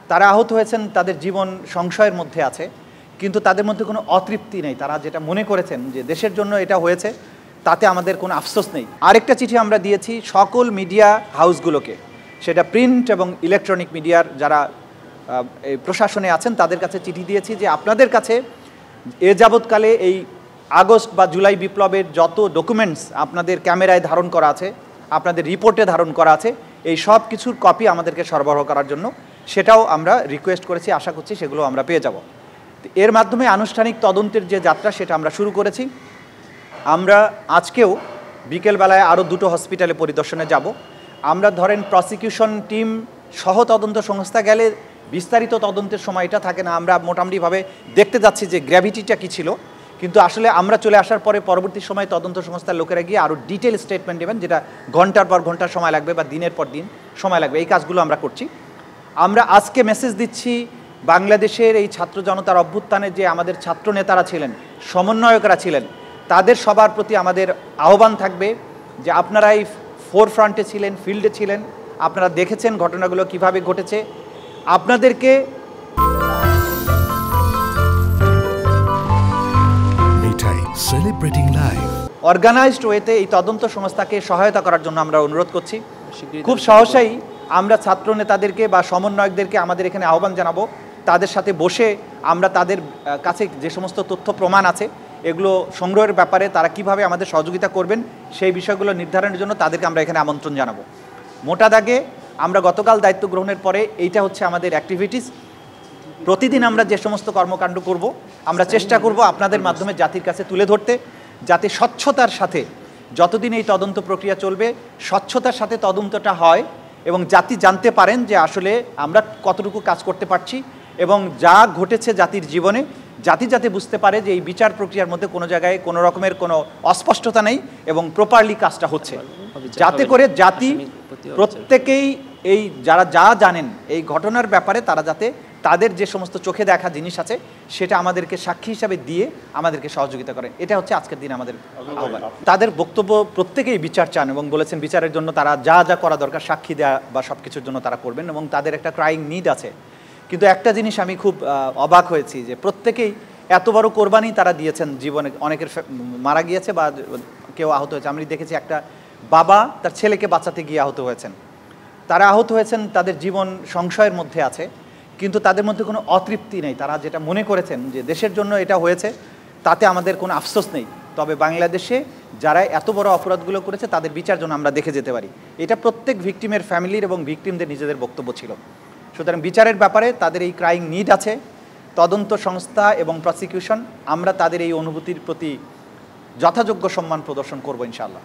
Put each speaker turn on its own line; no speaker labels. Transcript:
তারা আহত হয়েছেন, তাদের জীবন সংশয়ের মধ্যে আছে, কিন্তু তাদের মধ্যে কোনো অতৃপ্তি নেই। তারা যেটা মনে করেছেন যে দেশের জন্য এটা হয়েছে, তাতে আমাদের কোনো আফসোস নেই। আরেকটা চিঠি আমরা দিয়েছি সকল মিডিয়া হাউসগুলোকে, সেটা প্রিন্ট এবং ইলেকট্রনিক মিডিয়ার যারা এই প্রশাসনে আছেন তাদের কাছে চিঠি দিয়েছি যে আপনাদের কাছে এ যাবৎকালে এই আগস্ট বা জুলাই বিপ্লবের যত ডকুমেন্টস আপনাদের ক্যামেরায় ধারণ করা আছে, আপনাদের রিপোর্টে ধারণ করা আছে, এই সব কিছুর কপি আমাদেরকে সরবরাহ করার জন্য সেটাও আমরা রিকোয়েস্ট করেছি। আশা করছি সেগুলো আমরা পেয়ে যাব। এর মাধ্যমে আনুষ্ঠানিক তদন্তের যে যাত্রা সেটা আমরা শুরু করেছি। আমরা আজকেও বিকেলবেলায় আরও দুটো হসপিটালে পরিদর্শনে যাব। আমরা ধরেন প্রসিকিউশন টিম সহ তদন্ত সংস্থা গেলে বিস্তারিত তদন্তের সময়টা থাকে না, আমরা মোটামুটিভাবে দেখতে যাচ্ছি যে গ্র্যাভিটিটা কী ছিল, কিন্তু আসলে আমরা চলে আসার পরে পরবর্তী সময় তদন্ত সংস্থার লোকেরা গিয়ে আরও ডিটেল স্টেটমেন্ট দেবেন, যেটা ঘন্টার পর ঘন্টা সময় লাগবে বা দিনের পর দিন সময় লাগবে। এই কাজগুলো আমরা করছি। আমরা আজকে মেসেজ দিচ্ছি বাংলাদেশের এই ছাত্র জনতার অভ্যুত্থানে যে আমাদের ছাত্র নেতারা ছিলেন, সমন্বয়করা ছিলেন, তাদের সবার প্রতি আমাদের আহ্বান থাকবে যে আপনারা এই ফোরফ্রন্টে ছিলেন, ফিল্ডে ছিলেন, আপনারা দেখেছেন ঘটনাগুলো কিভাবে ঘটেছে। আপনাদেরকে অর্গানাইজড ওয়েতে এই তদন্ত সংস্থাকে সহায়তা করার জন্য আমরা অনুরোধ করছি। খুব সহসাই আমরা ছাত্র নেতাদেরকে বা সমন্বয়কদেরকে আমাদের এখানে আহ্বান জানাবো, তাদের সাথে বসে আমরা তাদের কাছে যে সমস্ত তথ্য প্রমাণ আছে এগুলো সংগ্রহের ব্যাপারে তারা কিভাবে আমাদের সহযোগিতা করবেন সেই বিষয়গুলো নির্ধারণের জন্য তাদেরকে আমরা এখানে আমন্ত্রণ জানাবো। মোটা দাগে আমরা গতকাল দায়িত্ব গ্রহণের পরে এইটা হচ্ছে আমাদের অ্যাক্টিভিটিস। প্রতিদিন আমরা যে সমস্ত কর্মকাণ্ড করব আমরা চেষ্টা করব আপনাদের মাধ্যমে জাতির কাছে তুলে ধরতে, যাতে স্বচ্ছতার সাথে যতদিন এই তদন্ত প্রক্রিয়া চলবে স্বচ্ছতার সাথে তদন্তটা হয় এবং জাতি জানতে পারেন যে আসলে আমরা কতটুকু কাজ করতে পারছি এবং যা ঘটেছে জাতির জীবনে জাতি যাতে বুঝতে পারে যে এই বিচার প্রক্রিয়ার মধ্যে কোনো জায়গায় কোনো রকমের কোনো অস্পষ্টতা নেই এবং প্রপারলি কাজটা হচ্ছে, যাতে করে জাতি প্রত্যেকেই এই যারা যা জানেন এই ঘটনার ব্যাপারে তারা যাতে তাদের যে সমস্ত চোখে দেখা জিনিস আছে সেটা আমাদেরকে সাক্ষী হিসাবে দিয়ে আমাদেরকে সহযোগিতা করেন। এটা হচ্ছে আজকের দিন আমাদের আহ্বান। তাদের বক্তব্য প্রত্যেকেই বিচার চান এবং বলেছেন বিচারের জন্য তারা যা যা করা দরকার সাক্ষী দেওয়া বা সব কিছুর জন্য তারা করবেন এবং তাদের একটা ক্রাইং নিড আছে। কিন্তু একটা জিনিস আমি খুব অবাক হয়েছি যে প্রত্যেকেই এত বড় কোরবানি তারা দিয়েছেন জীবনে, অনেকের মারা গিয়েছে বা কেউ আহত হয়েছে। আমি দেখেছি একটা বাবা তার ছেলেকে বাঁচাতে গিয়ে আহত হয়েছেন। তারা আহত হয়েছেন, তাদের জীবন সংশয়ের মধ্যে আছে, কিন্তু তাদের মধ্যে কোনো অতৃপ্তি নেই। তারা যেটা মনে করেছেন যে দেশের জন্য এটা হয়েছে, তাতে আমাদের কোনো আফসোস নেই। তবে বাংলাদেশে যারা এত বড় অপরাধগুলো করেছে তাদের বিচার জন্য আমরা দেখে যেতে পারি। এটা প্রত্যেক ভিকটিমের ফ্যামিলির এবং ভিকটিমদের নিজেদের বক্তব্য ছিল। সুতরাং বিচারের ব্যাপারে তাদের এই ক্রাইং নিড আছে। তদন্ত সংস্থা এবং প্রসিকিউশন আমরা তাদের এই অনুভূতির প্রতি যথাযোগ্য সম্মান প্রদর্শন করব ইনশাআল্লাহ।